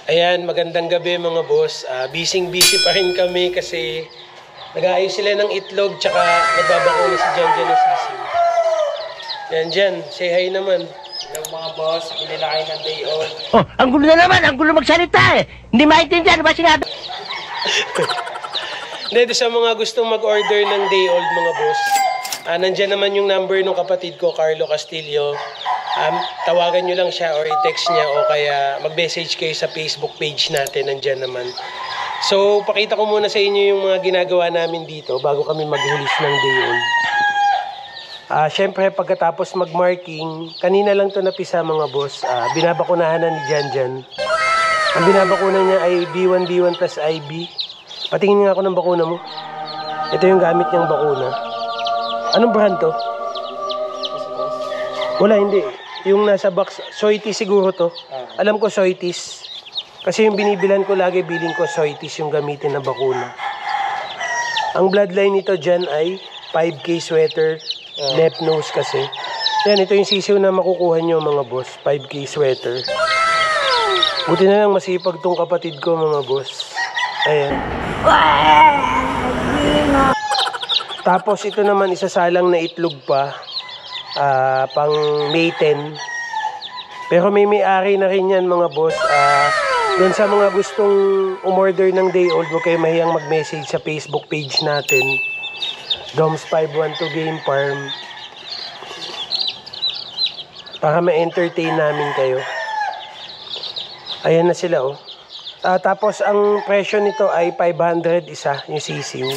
Ayan, magandang gabi mga boss. Busy pa rin kami kasi nag-aayos sila ng itlog tsaka nagbabako na si Janjan ng sisiw. Yan dyan, say hi naman. Hello mga boss, bili na kayo ng day old. Oh, ang gulo na naman, ang gulo magsalita eh. Hindi maintindihan, ba sinabi? Dito sa mga gustong mag-order ng day old mga boss, nandyan naman yung number ng kapatid ko, Carlo Castillo. Tawagan nyo lang siya or i-text niya o kaya mag-message kayo sa Facebook page natin, nandyan naman. So, pakita ko muna sa inyo yung mga ginagawa namin dito bago kami mag-release ng day old. Siyempre, pagkatapos mag-marking, kanina lang to napisa mga boss, binabakunahan na ni Janjan. Ang binabakunan niya ay B1, B1 plus IB. Patingin nga ako ng bakuna mo. Ito yung gamit niyang bakuna. Anong brand to? Wala, hindi. Yung nasa box, Soitis siguro to. Alam ko Soitis. Kasi yung binibilan ko lagi, biling ko Soitis yung gamitin na bakuna. Ang bloodline nito dyan ay 5K sweater, neck nose kasi. Yan, ito yung sisiw na makukuha nyo mga boss, 5K sweater. Buti na lang masipag tong kapatid ko mga boss. Ayan. Tapos ito naman isasalang na itlog pa. Pang May 10. Pero may-ari na rin yan mga boss. Doon sa mga gustong umorder ng day old, huwag kayo mahiyang mag-message sa Facebook page natin. Doms512 Game Farm. Para ma-entertain namin kayo. Ayan na sila oh. Tapos ang presyo nito ay 500 isa, yung sisiw.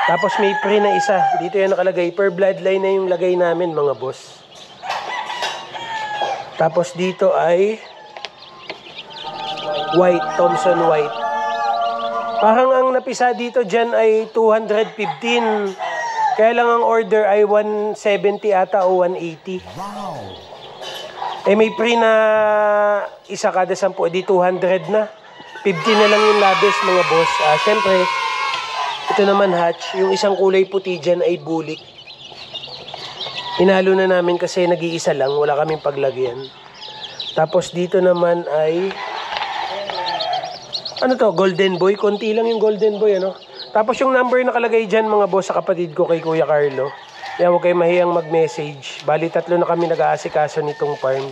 Tapos may pre na isa. Dito yan nakalagay. Per bloodline na yung lagay namin mga boss. Tapos dito ay white, Thompson white. Parang ang napisa dito dyan ay 215. Kaya lang ang order ay 170 ata o 180. Wow! Eh may pre na isa kada 10. Di 200 na. 50 na lang yung labis mga boss. Siyempre, ito naman hatch, yung isang kulay puti dyan ay bulik. Hinalo na namin kasi nag-iisa lang, wala kaming paglagyan. Tapos dito naman ay, ano to, golden boy, konti lang yung golden boy, ano. Tapos yung number nakalagay dyan mga boss sa kapatid ko kay Kuya Carlo. Kaya huwag kayo mahiyang mag-message. Bali 3 na kami nag-aasikaso nitong farm.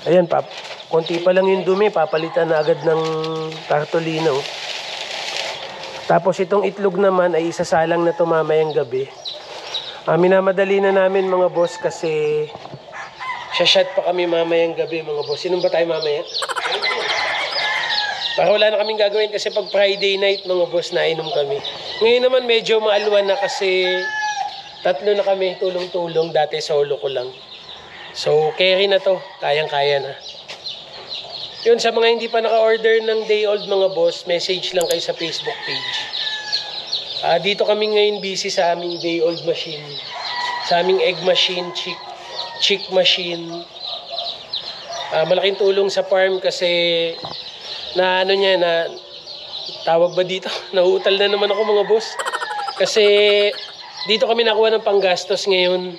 Ayan, konti pa lang yung dumi, papalitan na agad ng tartolino. Tapos itong itlog naman ay isasalang na ito mamayang gabi. Minamadali na namin mga boss kasi shot pa kami mamayang gabi mga boss. Sinong ba tayo mamaya? Para wala na kaming gagawin kasi pag Friday night mga boss nainom kami. Ngayon naman medyo maalwan na kasi 3 na kami tulong-tulong. Dati solo ko lang. So carry na to. Kayang-kaya na. Yun, sa mga hindi pa naka-order ng day old mga boss, message lang kayo sa Facebook page. Dito kami ngayon busy sa aming day old machine. Sa aming egg machine, chick machine. Malaking tulong sa farm kasi na ano niya, na tawag ba dito? Nahuutal na naman ako mga boss. Kasi dito kami nakuha ng panggastos ngayon.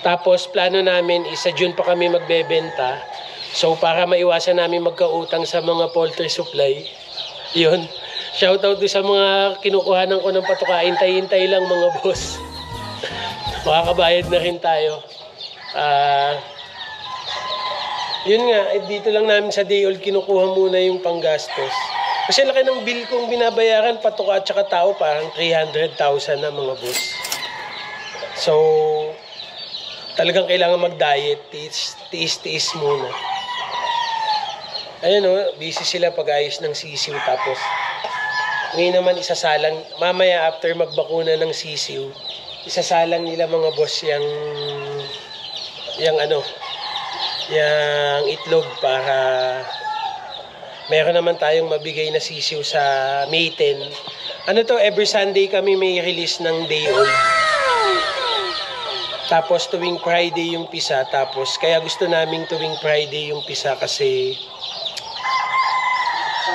Tapos plano namin, sa June pa kami magbebenta. So, para maiwasan namin magkautang sa mga poultry supply, yun. Shoutout doon sa mga kinukuhanan ko ng patuka. Hintay-hintay lang mga boss. Makakabayad na rin tayo. Yun nga, dito lang namin sa day old kinukuha muna yung panggastos. Kasi laki ng bill kong binabayaran, patuka at saka tao, parang 300,000 na mga boss. So, talagang kailangan mag-diet, tiis muna. Ayan o, busy sila pag-ayos ng sisiw. Tapos, ngayon naman isasalang, mamaya after magbakuna ng sisiw, isasalang nila mga boss yung itlog para meron naman tayong mabigay na sisiw sa May 10. Ano to, every Sunday kami may release ng day old. Tapos tuwing Friday yung pisa. Tapos kaya gusto naming tuwing Friday yung pisa kasi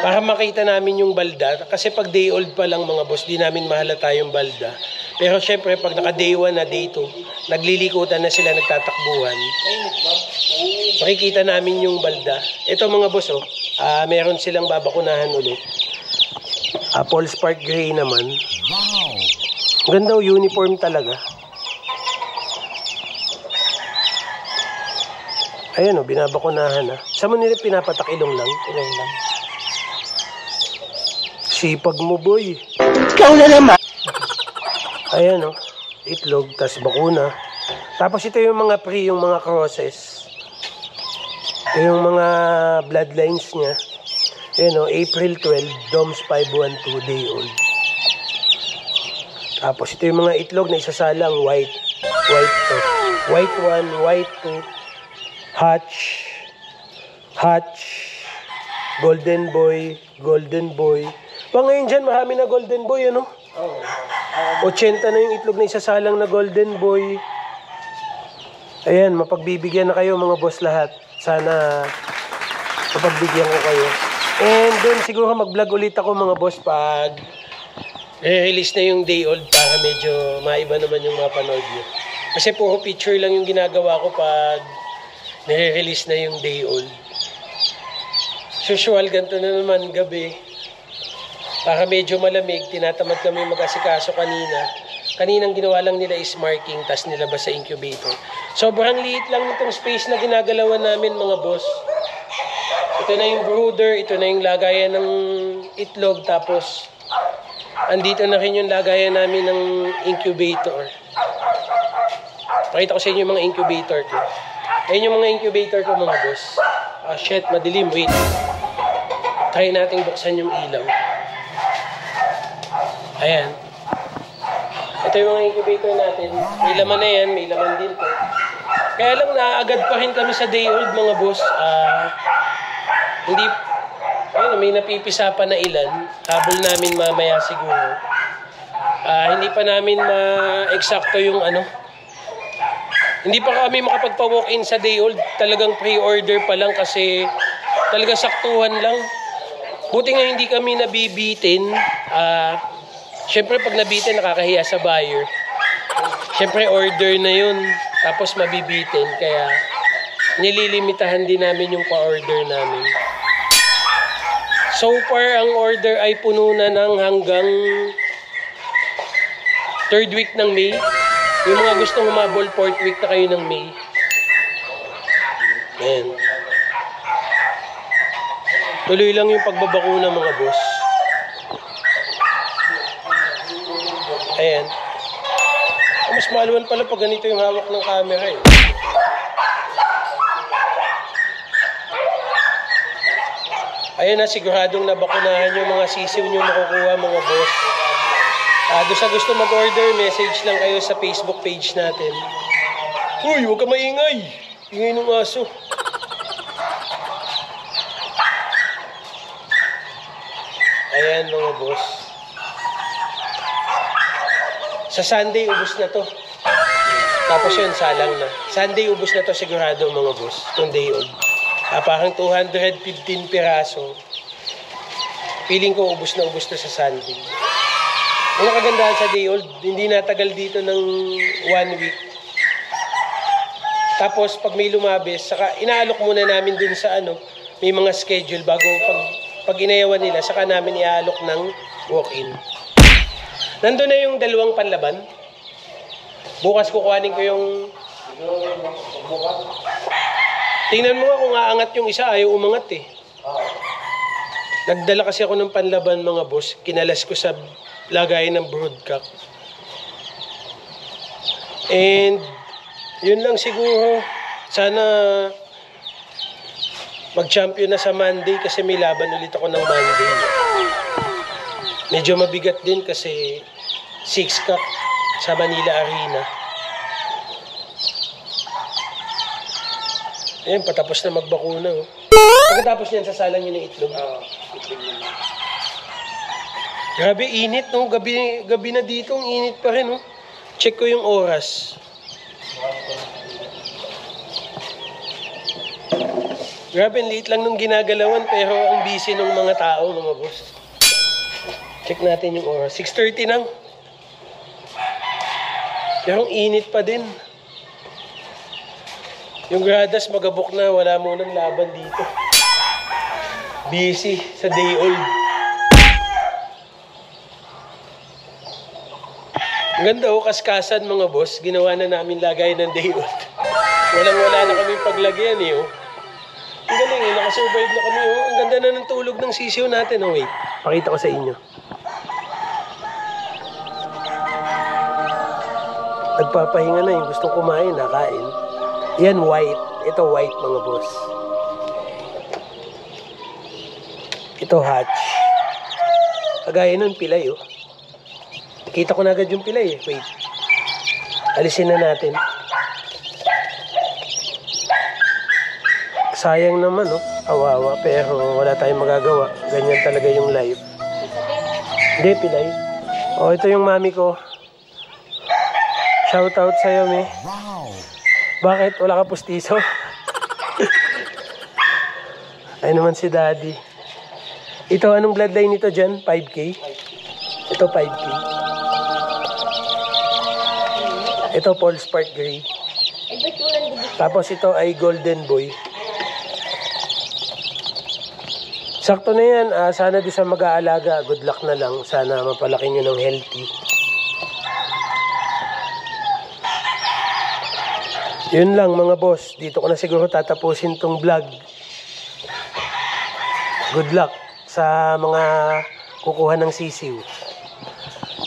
para makita namin yung balda. Kasi pag day old pa lang mga boss, di namin mahalata yung balda. Pero syempre, pag naka day 1 na day 2, naglilikutan na sila, nagtatakbuhan. Mainit ba? Makikita namin yung balda. Ito mga boss, meron silang babakunahan ulit. Paul Spark Gray naman. Ganda o, uniform talaga. Ayan o, binabakunahan na. Saan mo nila pinapatak? Ilong lang? Ilong lang. Sipag mo, boy. Ikaw na naman. Ayan o, itlog, tas bakuna. Tapos ito yung mga yung mga crosses. Ito yung mga bloodlines niya. Ayan o, April 12, DOMS 512 day old. Tapos ito yung mga itlog na isasalang white. White to. White 1, white 2, hatch, golden boy. Ngayon dyan, marami na golden boy, ano? Oo. 80 na yung itlog na isasalang na golden boy. Ayan, mapagbibigyan na kayo mga boss lahat. Sana mapagbigyan ko kayo. And then siguro mag-vlog ulit ako mga boss pag release na yung day old para medyo maiba naman yung mapanood nyo. Kasi puro picture lang yung ginagawa ko pag nire-release na yung day old. Usual, ganito na naman gabi. Para medyo malamig, tinatamad kami mag-asikaso kanina. Kaninang ginawa lang nila is marking, tas nilabas sa incubator. Sobrang liit lang nitong space na ginagalawan namin mga boss. Ito na yung brooder, ito na yung lagayan ng itlog, tapos andito na rin yung lagayan namin ng incubator. Pakita ko sa inyo yung mga incubator ko. Ayun yung mga incubator ko mga boss. Shit, madilim, wait. Try nating buksan yung ilaw. Ayan. Ito yung mga incubator natin. May laman na yan, may laman din to. Kaya lang naaagad pa rin kami sa day old mga boss. Hindi, ayun, may napipisa pa na ilan. Habol namin mamaya siguro. Hindi pa namin ma-eksakto yung ano. Hindi pa kami makapagpa-walk-in sa day old. Talagang pre-order pa lang kasi talagang saktuhan lang. Buti nga hindi kami nabibitin. Siyempre pag nabitin, nakakahiya sa buyer. Siyempre order na yun. Tapos mabibitin. Kaya nililimitahan din namin yung pa-order namin. So far, ang order ay puno na ng hanggang 3rd week ng May. Yung mga gustong humabol, 4th week na kayo ng May. Ayan. Tuloy lang yung pagbabakuna mga boss. Ayan. Mas maluwan pala pag ganito yung hawak ng camera eh. Ayan na, siguradong nabakunahan yung mga sisiw nyo makukuha mga boss. Doon sa gusto mag-order, message lang kayo sa Facebook page natin. Uy, huwag ka maingay. Ingay ng aso. Ayan mga boss. Sa Sunday, ubos na to. Tapos yun, salang na. Sunday, ubos na to sigurado mga boss. Itong day old. Parang 215 piraso. Feeling ko ubos na sa Sunday. Ang kagandahan sa day old, hindi natagal dito ng 1 week. Tapos pag may lumabis, saka inaalok muna namin dun sa may mga schedule bago pag inayawan nila, saka namin iaalok ng walk-in. Nandun na yung 2 panlaban. Bukas kukuhanin ko yung... Tingnan mo nga kung aangat yung isa, ayaw umangat eh. Nagdala kasi ako ng panlaban mga boss, kinalas ko sa lagay ng broodcock. And yun lang siguro. Sana mag-champion na sa Monday kasi may laban ulit ako ng Monday. Medyo mabigat din kasi 6 cup sa Manila Arena. Ayan, patapos na magbakuna. Oh. Pagkatapos niyan, sasalang yun ng itlog. Itlog na. Grabe, init, no? Gabi na dito, ang init pa rin, no? Check ko yung oras. Grabe, late lang nung ginagalawan, pero ang busy ng mga tao, mga boss. Check natin yung oras. 6:30 nang. Pero ang init pa din. Yung gradas magabok na, wala munang laban dito. Busy sa day old. Ang ganda oh, kaskasan mga boss. Ginawa na namin lagay ng day old. Walang-wala na kami paglagyan eh oh. Ang galing eh, nakasurvive na kami oh. Ang ganda na ng tulog ng sisiyo natin oh. Wait, pakita ko sa inyo. Nagpapahinga na yung gustong kumain, nakain. Yan white. Ito white mga boss. Ito hatch. Kagaya nun pilay oh. Kita ko na agad yung pilay eh. Wait. Alisin na natin. Sayang naman oh. Kawawa. Pero wala tayong magagawa. Ganyan talaga yung life. Hindi pilay. Oh, ito yung mami ko. Shoutout sa'yo, me. Wow. Bakit? Wala ka pustiso? Ay naman si daddy. Ito, anong bloodline nito dyan? 5K? Ito, 5K. Ito, Paul Spark Gray. Tapos ito ay Golden Boy. Sakto na yan. Sana doon sa mag-aalaga, good luck na lang. Sana mapalaki nyo ng healthy. Yun lang mga boss. Dito ko na siguro tatapusin tong vlog. Good luck sa mga kukuha ng sisiw.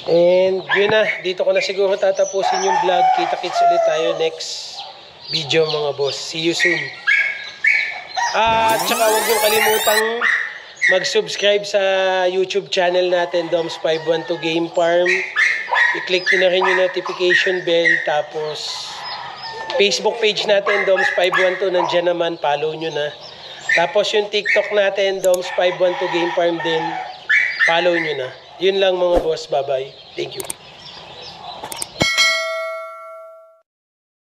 And yun na. Dito ko na siguro tatapusin yung vlog. Kita-kits ulit tayo next video mga boss. See you soon. At saka huwag niyong kalimutang mag-subscribe sa YouTube channel natin, Doms512 Game Farm. I-click nyo na rin yung notification bell. Tapos Facebook page natin, Doms512, nandiyan naman, follow nyo na. Tapos yung TikTok natin, Doms512 Game Farm din, follow nyo na. Yun lang mga boss, bye-bye. Thank you.